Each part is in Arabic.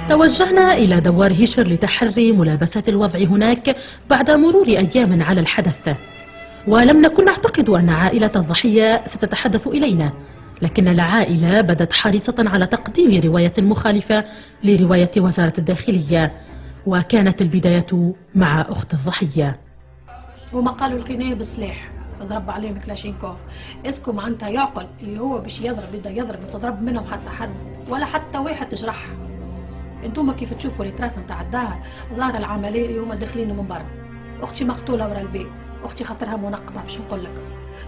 توجهنا إلى دوار هيشر لتحري ملابسات الوضع هناك بعد مرور أيام على الحدث، ولم نكن نعتقد أن عائلة الضحية ستتحدث إلينا، لكن العائلة بدت حريصة على تقديم رواية مخالفة لرواية وزارة الداخلية، وكانت البداية مع أخت الضحية. هما قالوا القناية بالسلاح ضرب عليهم كلاشينكوف، اسكو معناتها يعقل اللي هو باش يضرب يبدا يضرب وتضرب منهم حتى حد ولا حتى واحد تجرح. انتم كيف تشوفوا التراس نتاع الدار ظهر العمليه هما داخلين من برا، اختي مقتوله ورا الباب، اختي خاطرها منقطه باش نقول لك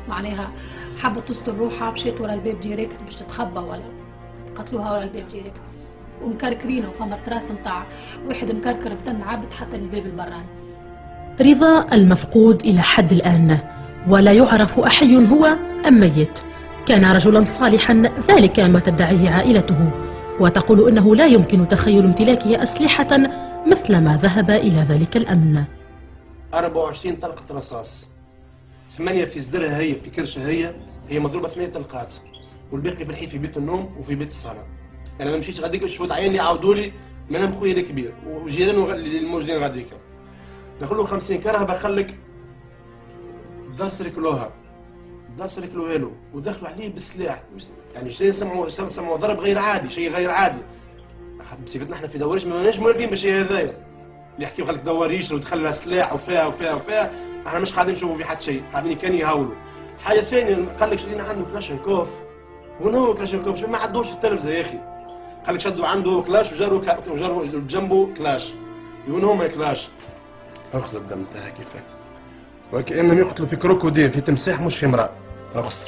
معناها حبت تستر روحها مشيت ورا الباب ديريكت باش تتخبى ولا قتلوها ورا الباب ديريكت، ومكركرين وفما التراس نتاع واحد مكركر بتن عبد حتى الباب البراني. رضا المفقود إلى حد الآن ولا يعرف أحي هو أم ميت. كان رجلا صالحا، ذلك ما تدعيه عائلته، وتقول إنه لا يمكن تخيل امتلاكه أسلحة مثل ما ذهب إلى ذلك الأمن. 24 طلقة رصاص، 8 في صدرها هي، في كرشها هي مضروبة 8 طلقات، والباقي في الحي في بيت النوم وفي بيت الصالة. يعني أنا مشيت غاديك الشهود عيني عاودوا لي منام خويا الكبير وجيران الموجودين غاديك. دخلوا 50 كرهبة خلك داس ركلوها له ودخلوا عليه بالسلاح، يعني شيء سمعوا ضرب غير عادي، شيء غير عادي. بصفتنا احنا في دواريش ما ماناش موالفين بالشيء هذايا اللي يحكيو خلك دواريش وتدخل لها سلاح وفيها، احنا مش قاعدين نشوفوا في حد شيء، قاعدين كان يهاولوا. حاجه ثانيه قال لك شرينا عنده كلاشينكوف، وين هو كلاشينكوف؟ ما عندوش في التلفزه يا اخي، قال لك شدوا عنده كلاش وجروا بجنبه كلاش، وين هما كلاش؟ اخزر الدم تاعها كيفاه وكأنهم يقتلوا في كروكوديل، في تمساح مش في امرأة. أخسر.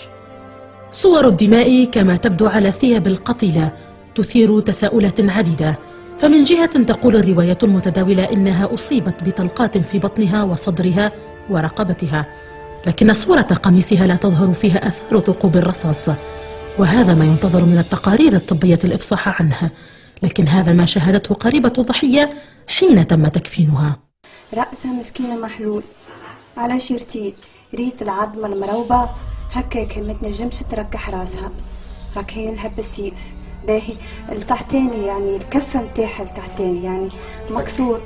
صور الدماء كما تبدو على ثياب القتيلة تثير تساؤلات عديدة، فمن جهة تقول الرواية المتداولة إنها أصيبت بطلقات في بطنها وصدرها ورقبتها، لكن صورة قميصها لا تظهر فيها أثار ثقوب الرصاص، وهذا ما ينتظر من التقارير الطبية الإفصاح عنه، لكن هذا ما شاهدته قريبة الضحية حين تم تكفينها. رأسها مسكينة محلول على شيرتين، ريت العظمة المروبة هكاك ما تنجمش تركح راسها، راكين لها بالسيف باهي التحتاني، يعني الكفة متاعها التحتاني يعني مكسور،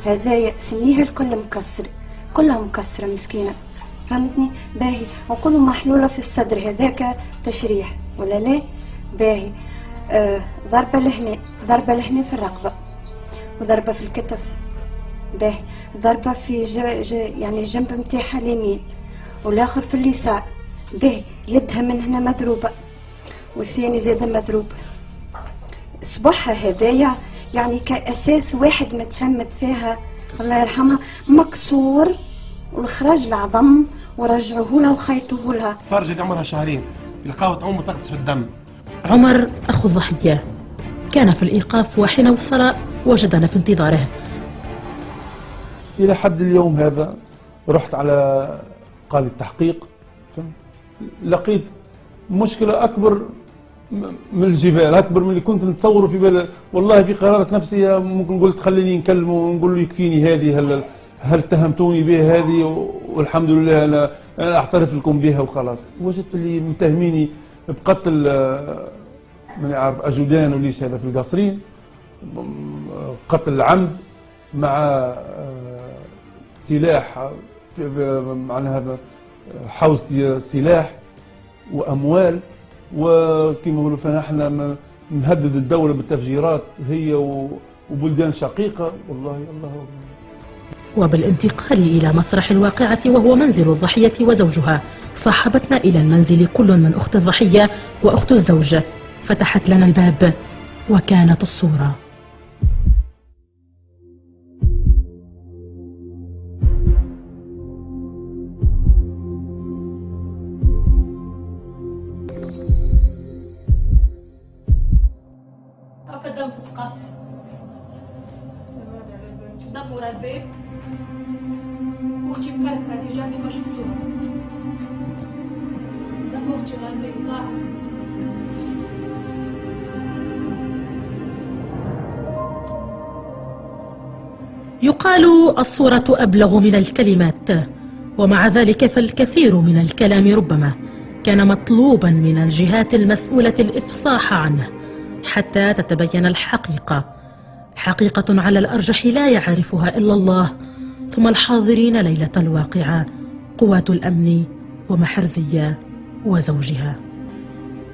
هذايا سميها الكل مكسر، كلها مكسرة مسكينة فهمتني باهي، وكله محلولة في الصدر هذاك تشريح ولا لا باهي. ضربة لهنا في الرقبة، وضربة في الكتف باهي، ضربة في يعني الجنب متاعها اليمين، والاخر في اليسار باهي، يدها من هنا مضروبة والثاني زاد مضروب. صباحها هذايا يعني كأساس واحد متشمت فيها الله يرحمها مكسور، والخراج العظم ورجعوه لها وخيطوه لها. فرجت عمرها شهرين، لقاوة أمه تغطس في الدم. عمر أخو الضحية كان في الإيقاف، وحين وصل وجدنا في انتظاره. إلى حد اليوم هذا رحت على قال التحقيق، لقيت مشكلة أكبر من الجبال، أكبر من اللي كنت نتصوره في بالي. والله في قرارات نفسية ممكن قلت خليني نكلمه ونقول له يكفيني هذه، هل اتهمتوني بها هذه، والحمد لله أنا أعترف لكم بها وخلاص. وجدت اللي متهميني بقتل من يعرف أجودان وليش هذا في القصرين، قتل عمد مع سلاح معناها حوزة سلاح وأموال، وكما نقولوا فنحن نهدد الدولة بالتفجيرات هي وبلدان شقيقة. والله الله. وبالانتقال إلى مسرح الواقعة وهو منزل الضحية وزوجها، صاحبتنا إلى المنزل كل من أخت الضحية وأخت الزوج، فتحت لنا الباب وكانت الصورة. دم في السقف، دم ورا الباب، واختي مكركره اللي جاني ما شفتوها، دم اختي ورا الباب ضاع. يقال الصورة أبلغ من الكلمات، ومع ذلك فالكثير من الكلام ربما كان مطلوبا من الجهات المسؤولة الإفصاح عنه حتى تتبين الحقيقة، حقيقة على الأرجح لا يعرفها إلا الله، ثم الحاضرين ليلة الواقعة قوات الأمن ومحرزية وزوجها.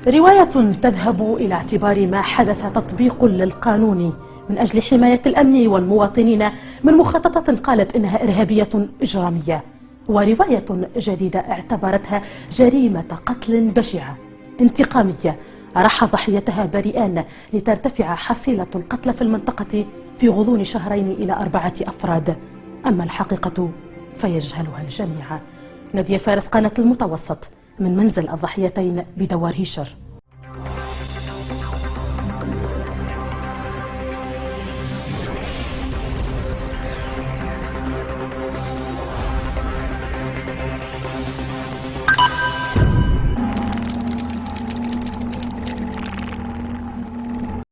رواية تذهب إلى اعتبار ما حدث تطبيق للقانون من أجل حماية الأمن والمواطنين من مخططات قالت إنها إرهابية إجرامية، ورواية جديدة اعتبرتها جريمة قتل بشعة انتقامية راح ضحيتها بريئان لترتفع حصيلة القتلى في المنطقة في غضون 2 إلى 4 أفراد. أما الحقيقة فيجهلها الجميع. نادية فارس، قناة المتوسط، من منزل الضحيتين بدوار هيشر.